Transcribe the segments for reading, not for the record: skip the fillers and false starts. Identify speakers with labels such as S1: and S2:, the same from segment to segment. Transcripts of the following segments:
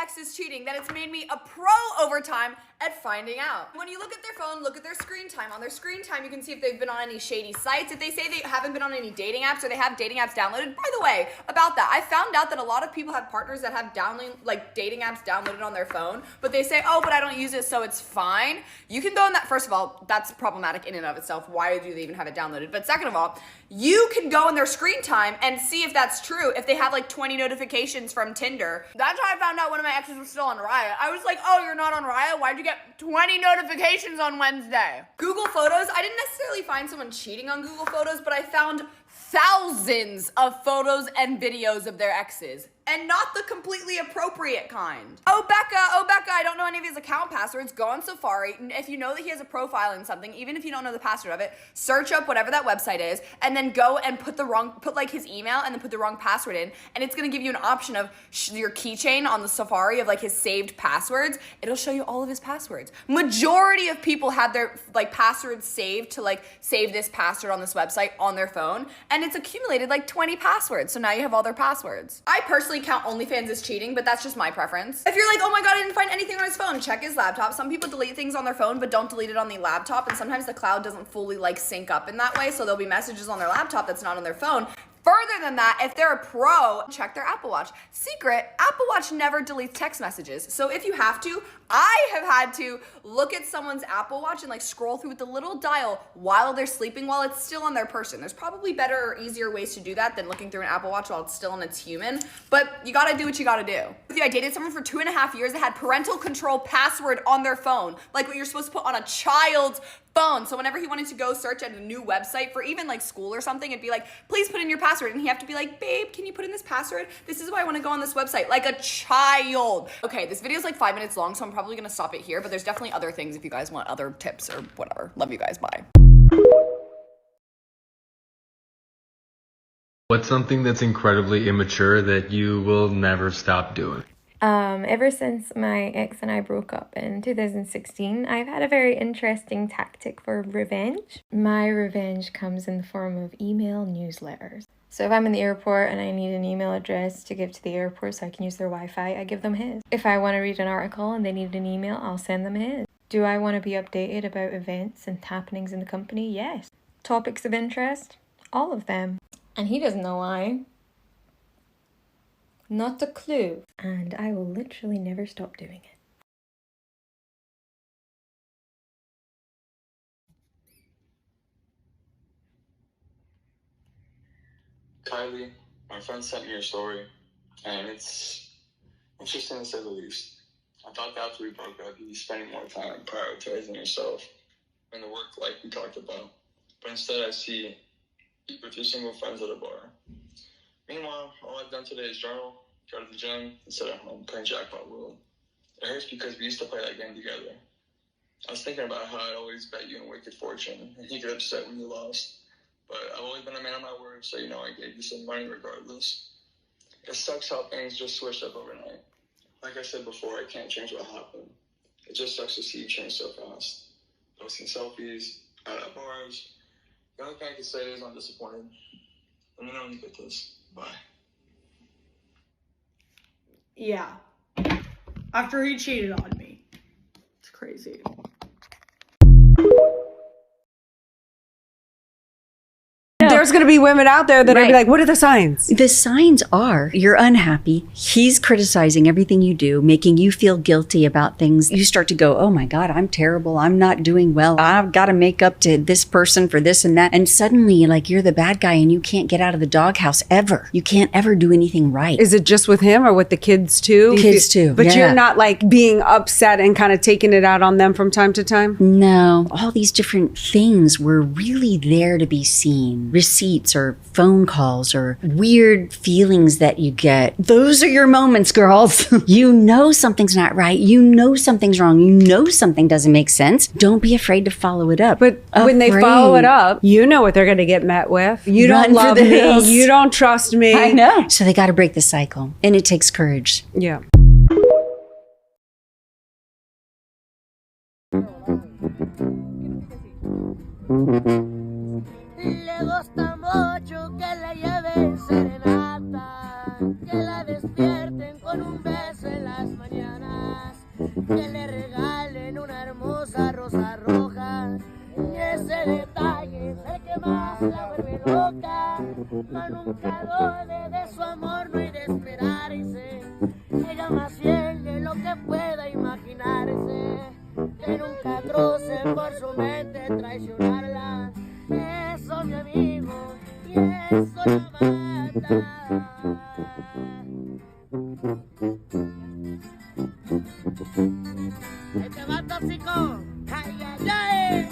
S1: ex is cheating that it's made me a pro over time at finding out. When you look at their phone, look at their screen time. On their screen time, you can see if they've been on any shady sites, if they say they haven't been on any dating apps or they have dating apps downloaded. By the way, about that, I found out that a lot of people have partners that have dating apps downloaded on their phone, but they say, oh, but I don't use it, so it's fine. You can go in that, first of all, that's problematic in and of itself. Why do they even have it downloaded? But second of all, you can go in their screen time and see if that's true, if they have like 20 notifications from Tinder. That's how I found out one of my exes was still on Riot. I was like, oh, you're not on Riot? Why'd you get 20 notifications on Wednesday? Google Photos, I didn't necessarily find someone cheating on Google Photos, but I found thousands of photos and videos of their exes. And not the completely appropriate kind. Oh Becca, I don't know any of his account passwords. Go on Safari. If you know that he has a profile in something, even if you don't know the password of it, search up whatever that website is, and then go and put like his email and then put the wrong password in, and it's gonna give you an option of your keychain on the Safari of like his saved passwords. It'll show you all of his passwords. Majority of people have their like passwords saved to like save this password on this website on their phone, and it's accumulated like 20 passwords. So now you have all their passwords. I personally count OnlyFans as cheating, but that's just my preference. If you're like, oh my god, I didn't find anything on his phone, check his laptop. Some people delete things on their phone but don't delete it on the laptop, and sometimes the cloud doesn't fully like sync up in that way, so there'll be messages on their laptop that's not on their phone. Further than that, if they're a pro, check their Apple Watch. Secret, Apple Watch never deletes text messages. So if you have to, I have had to look at someone's Apple Watch and like scroll through with the little dial while they're sleeping, while it's still on their person. There's probably better or easier ways to do that than looking through an Apple Watch while it's still on its human, but you gotta do what you gotta do. I dated someone for 2.5 years that had parental control password on their phone, like what you're supposed to put on a child's phone. So whenever he wanted to go search at a new website for even like school or something, it'd be like, please put in your password. And he'd have to be like, babe, can you put in this password? This is why I want to go on this website. Like a child. Okay, this video is like 5 minutes long, so I'm probably gonna stop it here, but there's definitely other things if you guys want other tips or whatever. Love you guys, bye.
S2: What's something that's incredibly immature that you will never stop doing?
S3: Ever since my ex and I broke up in 2016, I've had a very interesting tactic for revenge. My revenge comes in the form of email newsletters. So if I'm in the airport and I need an email address to give to the airport so I can use their Wi-Fi, I give them his. If I want to read an article and they need an email, I'll send them his. Do I want to be updated about events and happenings in the company? Yes. Topics of interest? All of them. And he doesn't know why. Not a clue. And I will literally never stop doing it.
S4: Kylie, my friend sent me your story, and it's interesting to say the least. I thought that after we broke up, you'd be spending more time prioritizing yourself and the work life we talked about. But instead, I see you with your single friends at a bar. Meanwhile, all I've done today is journal, go to the gym, and sit at home playing Jackpot World. It hurts because we used to play that game together. I was thinking about how I'd always bet you in Wicked Fortune, and you get upset when you lost. But I've always been a man of my word, so you know I gave you some money regardless. It sucks how things just switched up overnight. Like I said before, I can't change what happened. It just sucks to see you change so fast. Posting selfies, out at bars. The only thing I can say is I'm disappointed. Let me know when you get this. Bye.
S1: Yeah. After he cheated on me. It's crazy.
S5: There's going to be women out there that are like, what are the signs?
S6: The signs are you're unhappy. He's criticizing everything you do, making you feel guilty about things. You start to go, oh my God, I'm terrible. I'm not doing well. I've got to make up to this person for this and that. And suddenly, like, you're the bad guy and you can't get out of the doghouse ever. You can't ever do anything right.
S5: Is it just with him or with the kids too?
S6: Kids too.
S5: But
S6: yeah.
S5: You're not like being upset and kind of taking it out on them from time to time?
S6: No. All these different things were really there to be seen. Receipts or phone calls or weird feelings that you get. Those are your moments, girls. You know something's not right. You know something's wrong. You know something doesn't make sense. Don't be afraid to follow it up.
S5: But when they follow it up, you know what they're going to get met with. You don't love me.
S6: Hills.
S5: You don't trust me.
S6: I know. So they got to break the cycle. And it takes courage.
S5: Yeah.
S7: Le gusta mucho que la lleven serenata, que la despierten con un beso en las mañanas. nunca dude de su amor, no hay de esperarse. Ella más fiel de lo que pueda imaginarse. Que nunca cruce por su mente traicionarla. Eso, mi amigo, y eso la mata. Este va tóxico. Ay, ay, ay.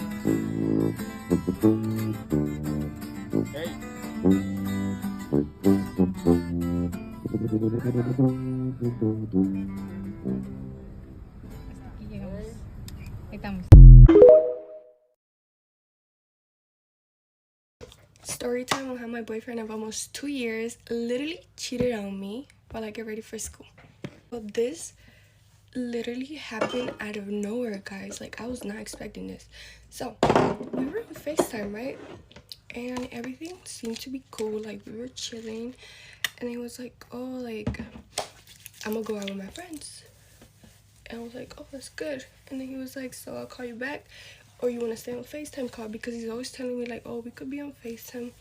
S8: Story time on how my boyfriend of almost 2 years literally cheated on me while I get ready for school. Well, this literally happened out of nowhere, guys. Like, I was not expecting this. So, we were on FaceTime, right? And everything seemed to be cool. Like, we were chilling. And he was like, oh, like, I'm gonna go out with my friends. And I was like, oh, that's good. And then he was like, so I'll call you back, or you want to stay on FaceTime call? Because he's always telling me, like, oh, we could be on FaceTime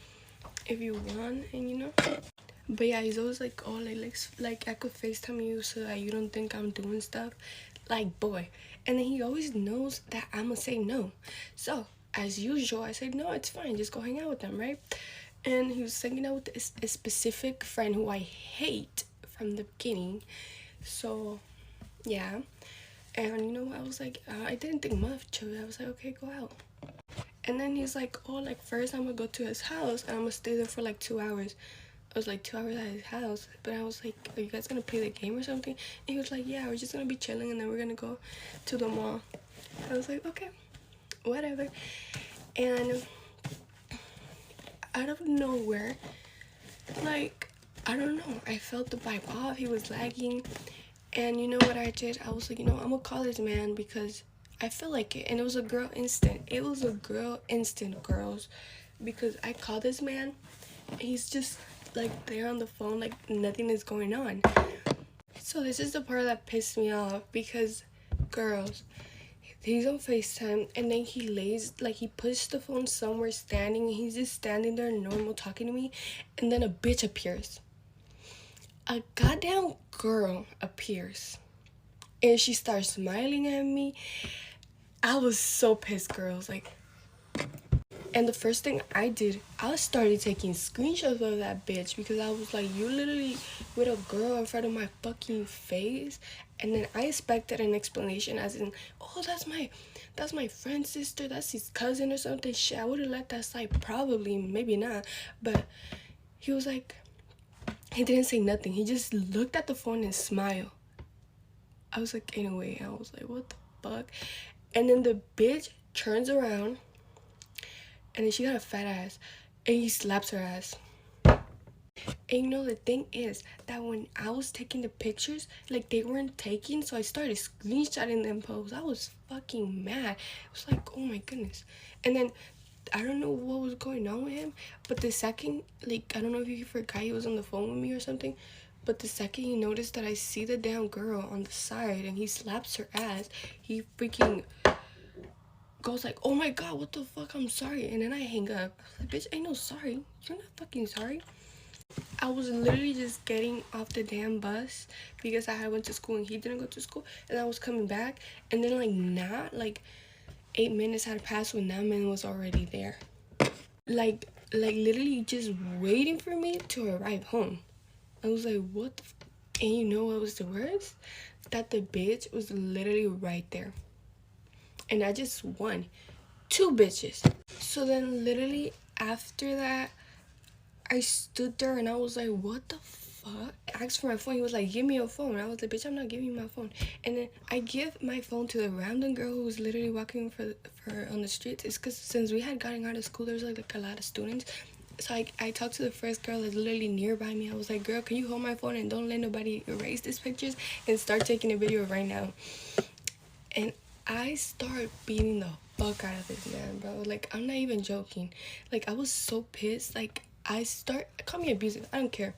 S8: if you want, and you know. But yeah, he's always like, oh, like I could FaceTime you so that you don't think I'm doing stuff. Like, boy. And then he always knows that I'm gonna say no. So, as usual, I said, no, it's fine. Just go hang out with them, right? And he was hanging out with a specific friend who I hate from the beginning. So, yeah. And you know, I was like, I didn't think much of it. I was like, okay, go out. And then he's like, oh, like, first I'm gonna go to his house and I'm gonna stay there for like 2 hours. I was like, 2 hours at his house. But I was like, are you guys gonna play the game or something? And he was like, yeah, we're just gonna be chilling and then we're gonna go to the mall. I was like, okay, whatever. And out of nowhere, like, I don't know, I felt the vibe off. He was lagging. And you know what I did? I was like, you know, I'm gonna call this man because I feel like it. And it was a girl instant. It was a girl instant, girls. Because I called this man. He's just like there on the phone, like nothing is going on. So this is the part that pissed me off because, girls, he's on FaceTime and then he lays, like, he puts the phone somewhere standing and he's just standing there normal talking to me, and then a bitch appears. A goddamn girl appears and she starts smiling at me. I was so pissed, girls. Like, and the first thing I did, I started taking screenshots of that bitch because I was like, you literally with a girl in front of my fucking face. And then I expected an explanation as in, oh, that's my friend's sister, that's his cousin or something. Shit, I would have let that slide, probably, maybe not. But he was like, he didn't say nothing. He just looked at the phone and smiled. I was like, anyway, I was like, what the fuck? And then the bitch turns around and then she got a fat ass and he slaps her ass. And you know, the thing is that when I was taking the pictures, like, they weren't taking, so I started screenshotting them posts. I was fucking mad. I was like, oh my goodness. And then I don't know what was going on with him, but the second, like, I don't know if he forgot he was on the phone with me or something, but the second he noticed that I see the damn girl on the side and he slaps her ass, he freaking goes like, oh my god, what the fuck, I'm sorry. And then I hang up. I was like, bitch, ain't no sorry. You're not fucking sorry. I was literally just getting off the damn bus because I went to school and he didn't go to school, and I was coming back, and then like 8 minutes had passed when that man was already there. Like literally just waiting for me to arrive home. I was like, what the and you know what was the worst? That the bitch was literally right there. And I just won 2 bitches. So then literally after that, I stood there and I was like, what the fuck? I asked for my phone. He was like, give me your phone. I was like, bitch, I'm not giving you my phone. And then I give my phone to the random girl who was literally walking for on the streets. It's because since we had gotten out of school, there was like a lot of students. So I talked to the first girl that's literally nearby me. I was like, girl, can you hold my phone and don't let nobody erase these pictures and start taking a video right now? And I start beating the fuck out of this man, bro. Like, I'm not even joking. Like, I was so pissed. Like, call me abusive, I don't care.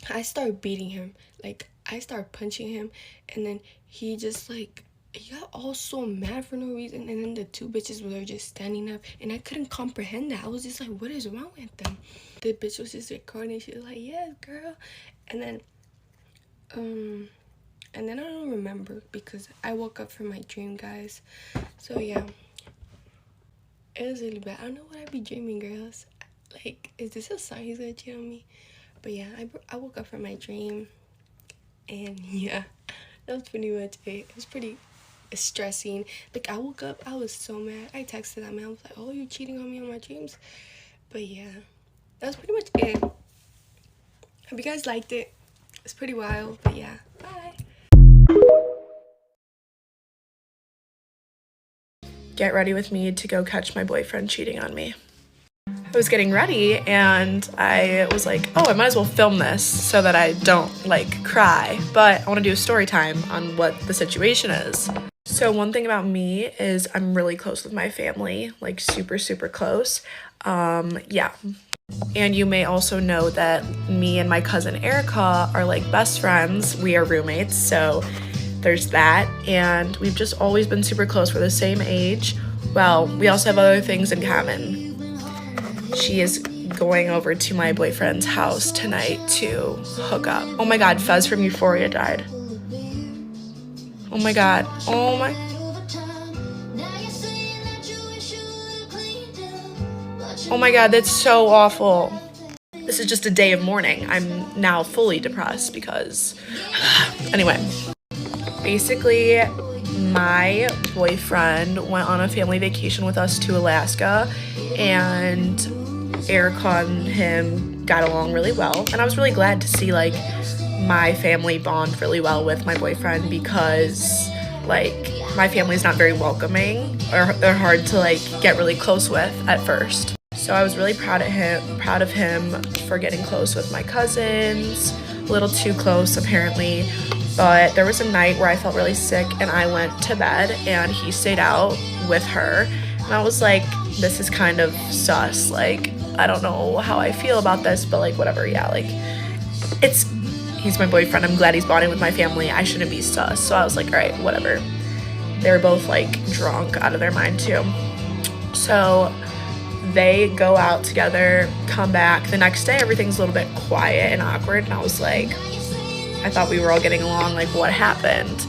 S8: I start beating him. Like, I start punching him, and then he just, like, he got all so mad for no reason, and then the two bitches were just standing up, and I couldn't comprehend that. I was just like, what is wrong with them? The bitch was just recording. She was like, yes, girl. And then I don't remember because I woke up from my dream, guys. So yeah, it was really bad. I don't know what I'd be dreaming, girls. Like, is this a sign he's gonna cheat on me? But yeah, I woke up from my dream, and yeah, that was pretty much it. It was pretty stressing. Like, I woke up, I was so mad. I texted that man. I was like, oh, you're cheating on me on my dreams. But yeah, that was pretty much it. Hope you guys liked it. It's pretty wild, but yeah, bye.
S9: Get ready with me to go catch my boyfriend cheating on me. I was getting ready and I was like, oh, I might as well film this so that I don't like cry, but I want to do a story time on what the situation is. So one thing about me is I'm really close with my family, like super, super close. Yeah. And you may also know that me and my cousin Erica are like best friends. We are roommates, so there's that. And we've just always been super close. We're the same age. Well, we also have other things in common. She is going over to my boyfriend's house tonight to hook up. Oh my god, Fez from Euphoria died. Oh my god. Oh my. Oh my god, that's so awful. This is just a day of mourning. I'm now fully depressed because... Anyway. Basically, my boyfriend went on a family vacation with us to Alaska, and Erica and him got along really well. And I was really glad to see, like, my family bond really well with my boyfriend because, like, my family's not very welcoming, or they're hard to, like, get really close with at first. So I was really proud of him for getting close with my cousins, a little too close apparently. But there was a night where I felt really sick and I went to bed and he stayed out with her. And I was like, this is kind of sus. Like, I don't know how I feel about this, but like, whatever. Yeah, like, he's my boyfriend. I'm glad he's bonding with my family. I shouldn't be sus. So I was like, all right, whatever. They were both like drunk out of their mind too. So they go out together, come back. The next day, everything's a little bit quiet and awkward. And I was like, I thought we were all getting along, like what happened?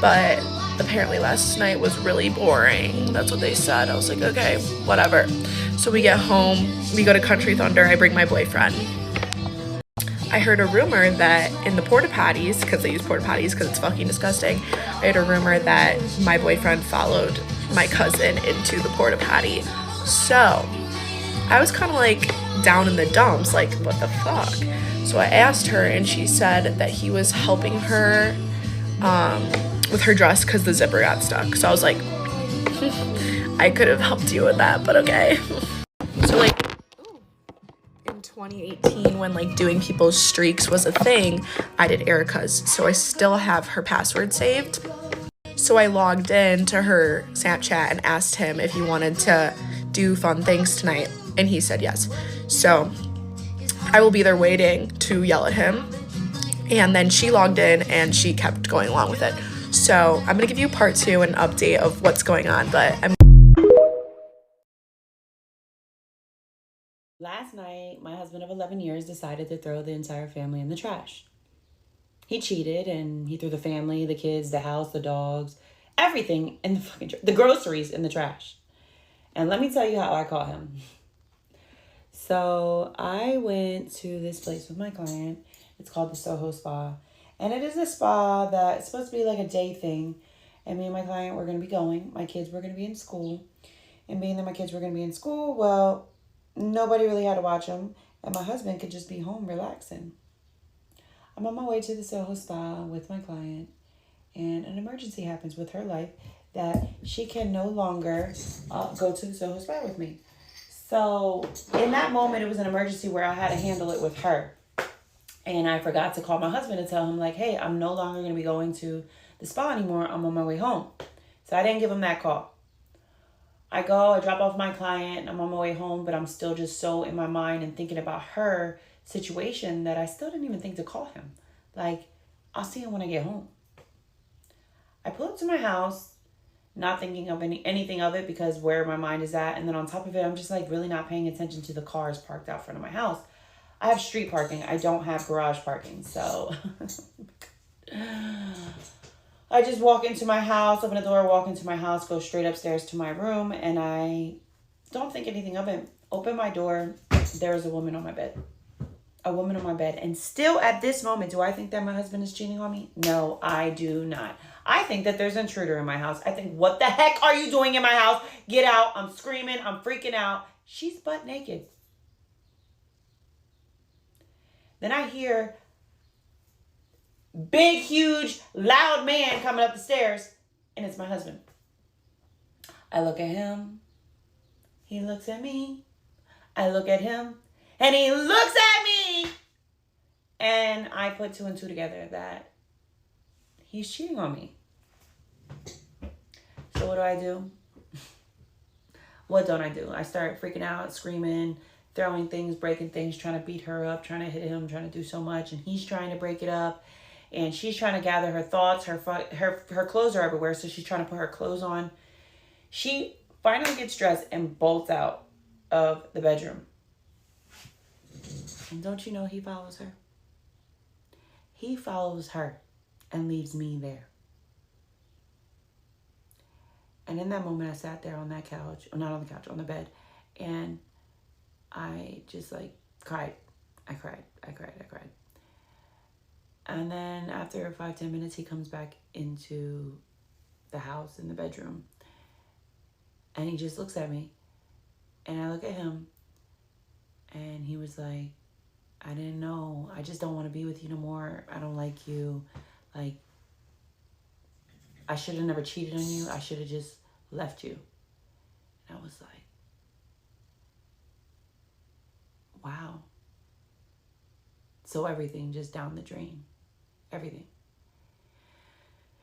S9: But apparently last night was really boring. That's what they said. I was like, okay, whatever. So we get home, we go to Country Thunder, I bring my boyfriend. I heard a rumor that in the porta potties, because they use porta potties because it's fucking disgusting, I heard a rumor that my boyfriend followed my cousin into the porta potty. So I was kind of like down in the dumps, like what the fuck? So I asked her and she said that he was helping her with her dress because the zipper got stuck. So I was like, I could have helped you with that, but okay. So like in 2018 when like doing people's streaks was a thing, I did Erica's. So I still have her password saved. So I logged in to her Snapchat and asked him if he wanted to do fun things tonight. And he said yes. So I will be there waiting to yell at him. And then she logged in and she kept going along with it. So I'm going to give you part 2, an update of what's going on. But
S10: Last night, my husband of 11 years decided to throw the entire family in the trash. He cheated and he threw the family, the kids, the house, the dogs, everything in the fucking the groceries in the trash. And let me tell you how I caught him. So I went to this place with my client. It's called the Soho Spa. And it is a spa that's supposed to be like a day thing. And me and my client were going to be going. My kids were going to be in school. And being that my kids were going to be in school, well, nobody really had to watch them. And my husband could just be home relaxing. I'm on my way to the Soho Spa with my client. And an emergency happens with her life that she can no longer go to the Soho Spa with me. So in that moment, it was an emergency where I had to handle it with her. And I forgot to call my husband and tell him like, hey, I'm no longer going to be going to the spa anymore. I'm on my way home. So I didn't give him that call. I drop off my client, I'm on my way home, but I'm still just so in my mind and thinking about her situation that I still didn't even think to call him. Like, I'll see him when I get home. I pull up to my house, not thinking of anything of it because where my mind is at. And then on top of it, I'm just like really not paying attention to the cars parked out front of my house. I have street parking. I don't have garage parking. So I just walk into my house, open the door, walk into my house, go straight upstairs to my room. And I don't think anything of it. Open my door. There is a woman on my bed. A woman on my bed. And still at this moment, do I think that my husband is cheating on me? No, I do not. I think that there's an intruder in my house. I think, what the heck are you doing in my house? Get out. I'm screaming. I'm freaking out. She's butt naked. Then I hear big, huge, loud man coming up the stairs. And it's my husband. I look at him. He looks at me. I look at him. And he looks at me. And I put two and two together that he's cheating on me. So what do? What don't I do? I start freaking out, screaming, throwing things, breaking things, trying to beat her up, trying to hit him, trying to do so much. And he's trying to break it up. And she's trying to gather her thoughts. Her clothes are everywhere, so she's trying to put her clothes on. She finally gets dressed and bolts out of the bedroom. And don't you know he follows her? He follows her and leaves me there. And in that moment, I sat there on that couch, or not on the couch, on the bed, and I just like cried. I cried. And then after 5-10 minutes, he comes back into the house in the bedroom, and he just looks at me, and I look at him, and he was like, I didn't know. I just don't want to be with you no more. I don't like you. Like, I should have never cheated on you. I should have just left you. And I was like, wow. So everything just down the drain. Everything.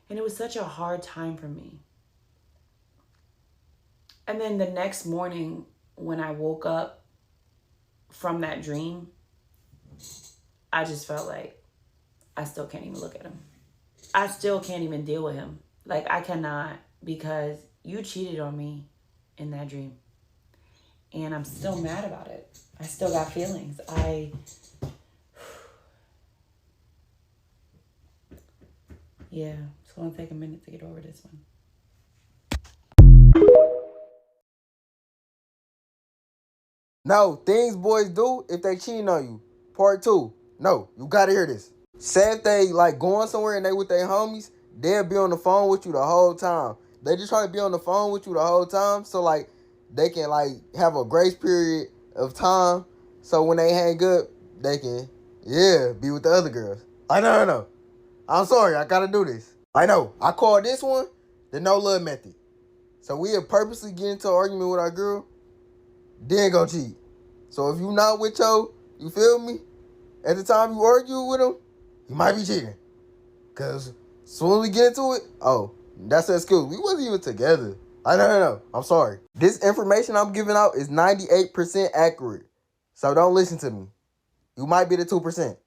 S10: And it was such a hard time for me. And then the next morning when I woke up from that dream, I just felt like I still can't even look at him. I still can't even deal with him. Like, I cannot, because you cheated on me in that dream. And I'm still mad about it. I still got feelings. Yeah, it's going to take a minute to get over this one.
S11: No, things boys do if they cheating on you. Part 2. No, you gotta hear this. Say if they like going somewhere and they with their homies, they'll be on the phone with you the whole time. They just trying to be on the phone with you the whole time, so like they can like have a grace period of time. So when they hang up, they can be with the other girls. No. I'm sorry, I gotta do this. I know. I call this one the no love method. So we'll purposely get into an argument with our girl, then go cheat. So if you not with you feel me? At the time you argue with him, you might be cheating. Cause as soon as we get into it, that's an excuse. We wasn't even together. No. I'm sorry. This information I'm giving out is 98% accurate. So don't listen to me. You might be the 2%.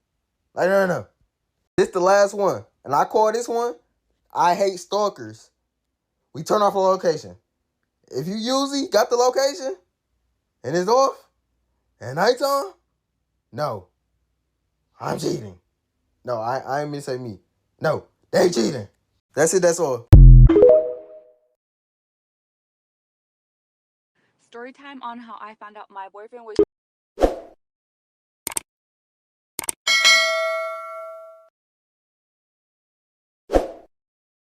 S11: No. This the last one. And I call this one, I hate stalkers. We turn off the location. If you usually got the location and it's off at nighttime, no, I'm cheating. No, I ain't mean to say me. No, they cheating. That's it, that's all.
S12: Story time on how I found out my boyfriend was